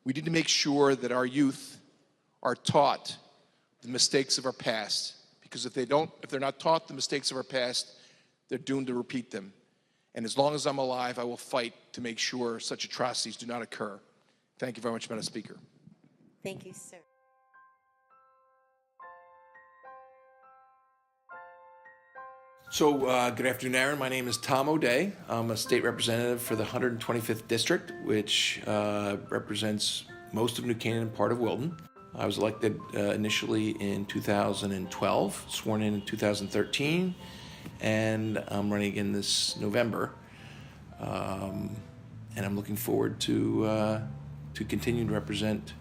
We need to make sure that our youth are taught the mistakes of our past, because if they're not taught the mistakes of our past, they're doomed to repeat them. And as long as I'm alive, I will fight to make sure such atrocities do not occur. Thank you very much, Madam Speaker. Thank you, sir. So good afternoon, Aaron. My name is Tom O'Day. I'm a state representative for the 125th District, which represents most of New Canaan and part of Wilton. I was elected initially in 2012, sworn in 2013, and I'm running again this November. And I'm looking forward to continue to represent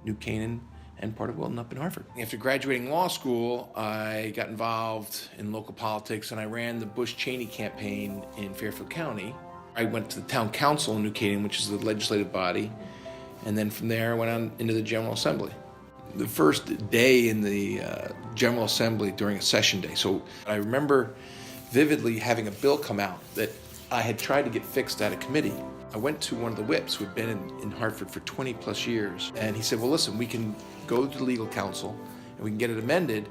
New Canaan and part of Wilton up in Hartford. After graduating law school, I got involved in local politics and I ran the Bush-Cheney campaign in Fairfield County. I went to the town council in New Canaan, which is the legislative body, and then from there I went on into the General Assembly. The first day in the General Assembly during a session day, so I remember vividly having a bill come out that I had tried to get fixed at a committee. I went to one of the whips who had been in Hartford for 20 plus years, and he said, well, listen, we can go to the legal counsel and we can get it amended,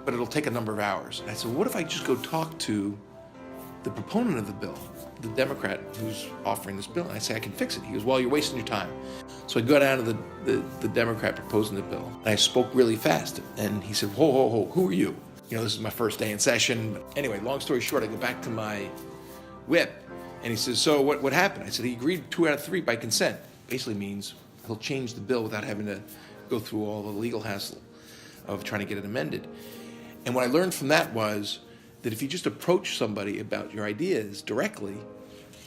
but it'll take a number of hours. And I said, well, what if I just go talk to the proponent of the bill, the Democrat who's offering this bill? And I say, I can fix it. He goes, well, you're wasting your time. So I go down to the Democrat proposing the bill, and I spoke really fast, and he said, whoa, who are you? You know, this is my first day in session. Anyway, long story short, I go back to my whip, and he says, so what happened? I said, he agreed 2 out of 3 by consent. Basically means he'll change the bill without having to go through all the legal hassle of trying to get it amended. And what I learned from that was that if you just approach somebody about your ideas directly,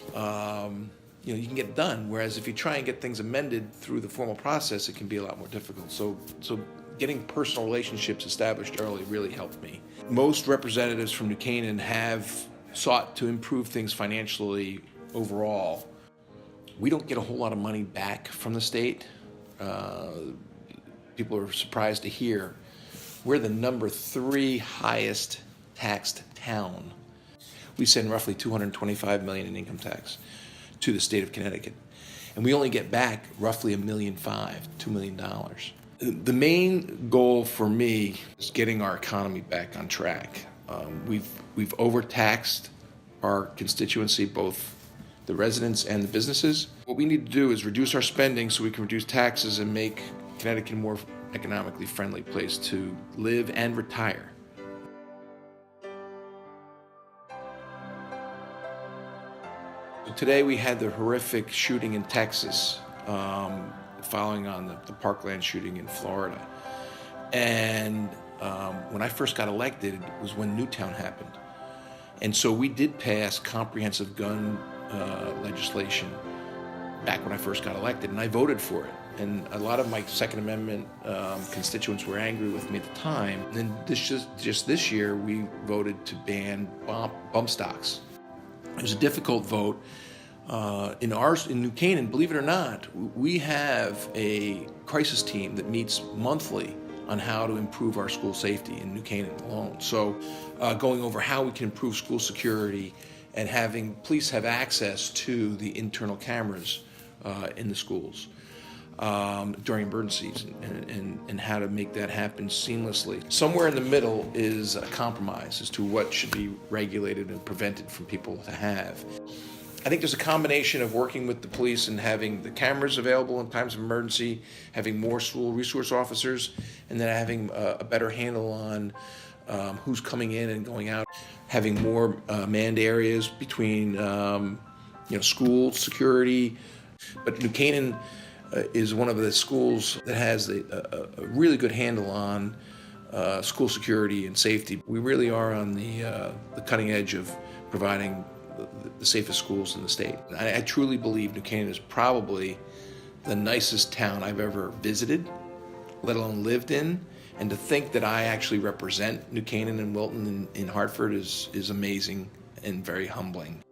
you can get it done. Whereas if you try and get things amended through the formal process, it can be a lot more difficult. So getting personal relationships established early really helped me. Most representatives from New Canaan have sought to improve things financially overall. We don't get a whole lot of money back from the state. People are surprised to hear we're the number 3 highest taxed town. We send roughly $225 million in income tax to the state of Connecticut, and we only get back roughly $1.5 million, $2 million. The main goal for me is getting our economy back on track. We've overtaxed our constituency, both the residents and the businesses. What we need to do is reduce our spending so we can reduce taxes and make Connecticut a more economically friendly place to live and retire. So today we had the horrific shooting in Texas, following on the Parkland shooting in Florida. And when I first got elected, it was when Newtown happened. And so we did pass comprehensive gun legislation back when I first got elected, and I voted for it. And a lot of my Second Amendment constituents were angry with me at the time. And then just this year, we voted to ban bump stocks. It was a difficult vote. In New Canaan, believe it or not, we have a crisis team that meets monthly on how to improve our school safety in New Canaan alone. So going over how we can improve school security and having police have access to the internal cameras in the schools during emergencies and how to make that happen seamlessly. Somewhere in the middle is a compromise as to what should be regulated and prevented from people to have. I think there's a combination of working with the police and having the cameras available in times of emergency, having more school resource officers, and then having a better handle on who's coming in and going out, having more manned areas between school security. But New Canaan is one of the schools that has a really good handle on school security and safety. We really are on the cutting edge of providing the safest schools in the state. I truly believe New Canaan is probably the nicest town I've ever visited, let alone lived in. And to think that I actually represent New Canaan and Wilton in Hartford is amazing and very humbling.